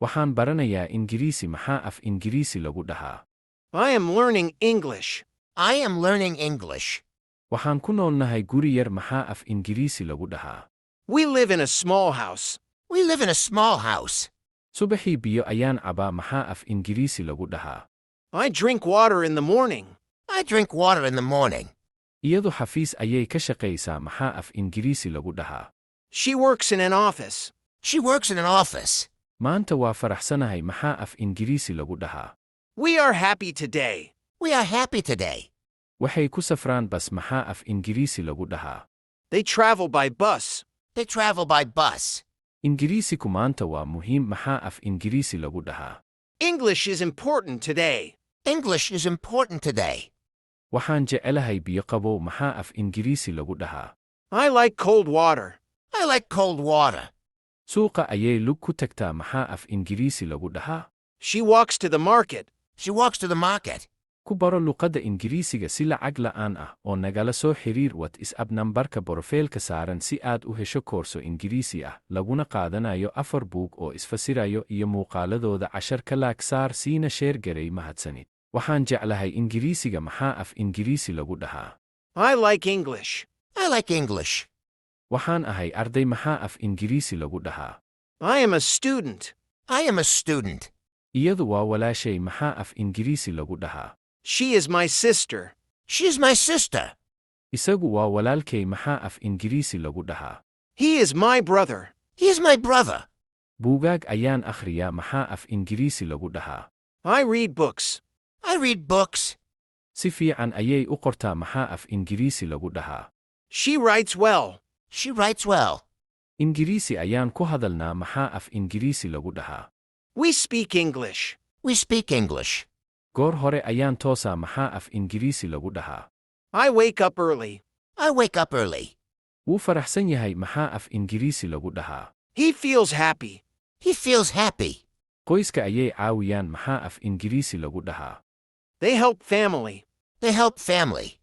Waxaan baranayaa Ingiriisi maxaa af Ingiriisi lagu dhahaa? I am learning English. I am learning English. Waxaan ku noolnahay guri yar maxaa af Ingiriisi lagu dhahaa? We live in a small house. We live in a small house. Subaxii biyo ayaan cabaa maxaa af Ingiriisi lagu dhahaa? I drink water in the morning. I drink water in the morning. Iyadu xafiis ayay ka shaqaysaa maxaa af Ingiriisi lagu dhahaa? She works in an office. She works in an office. Maanta waa faraxsanahay maxaa af Ingiriisi lagu dhahaa? We are happy today. We are happy today. Waxay ku safraan bas maxaa af Ingiriisi lagu dhahaa? They travel by bus. They travel by bus. Ingiriisiku maanta waa muhiim maxaa af Ingiriisi lagu dhahaa? English is important today. English is important today. Waxaan jecelahay biyo qabow maxaa af Ingiriisi lagu dhahaa? I like cold water. I like cold water. Suuqa ayay lug ku tagtaa maxaa af Ingiriisi lagu dhahaa? She walks to the market. She walks to the market. Ku baro luqadda Ingiriisiga si lacag la'aan ah oo nagala soo xiriir WhatsApp nambarka borofiilka saaran si aad u hesho koorso Ingiriisi ah laguna qaadanayo 4 buug oo isfasirayo iyo muuqaaladooda 10 ka laag saar siina sheer garay mahadsanid. Waxaan jeclahay Ingiriisiga maxaa af Ingiriisi lagu dhahaa? I like English. I like English. Waxaan ahay arday maxaa af Ingiriisi lagu dhahaa? I am a student. I am a student. Iyadu waa walaashay maxaa af Ingiriisi lagu dhahaa? She is my sister. She is my sister. Isagu waa walaalkay maxaa af Ingiriisi lagu dhahaa? He is my brother. He is my brother. Buugaag ayaan akhriyaa maxaa af Ingiriisi lagu dhahaa? I read books. I read books. Si fiican ayay u qortaa maxaa af Ingiriisi lagu dhahaa? She writes well. She writes well. Ingiriisi ayaan ku hadalnaa maxaa af Ingiriisi lagu dhahaa? We speak English. We speak English. Goor hore ayaan toosaa maxaa af Ingiriisi lagu dhahaa? I wake up early. I wake up early. Wuu faraxsan yahay maxaa af Ingiriisi lagu dhahaa? He feels happy. He feels happy. Qoyska ayay caawiyaan maxaa af Ingiriisi lagu dhahaa? They help family. They help family.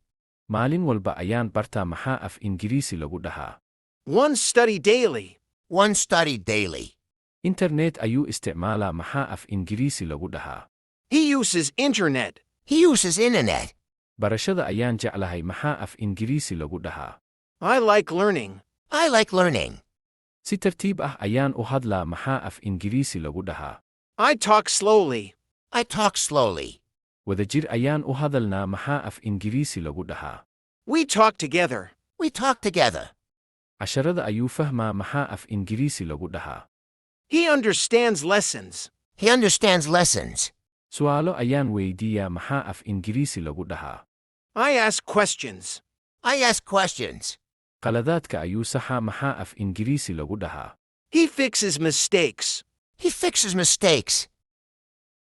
Maalin walba ayaan bartaa maxaa af Ingiriisi lagu dhahaa? One study daily. One study daily. Internet ayuu isticmaalaa maxaa af Ingiriisi lagu dhahaa? He uses internet. He uses internet. Barashada ayaan jeclahay maxaa af Ingiriisi lagu dhahaa? I like learning. I like learning. Si tartiib ah ayaan u hadlaa maxaa af Ingiriisi lagu dhahaa? I talk slowly. I talk slowly. Wadajir ayaan u hadalnaa maxaa af Ingiriisi lagu dhahaa? We talk together. We talk together. Casharada ayuu fahmaa maxaa af Ingiriisi lagu dhahaa? He understands lessons. He understands lessons. Su'aalo ayaan weydiiyaa maxaa af Ingiriisi lagu dhahaa? I ask questions. I ask questions. Qaladaadka ayuu saxaa maxaa af Ingiriisi lagu dhahaa? He fixes mistakes. He fixes mistakes.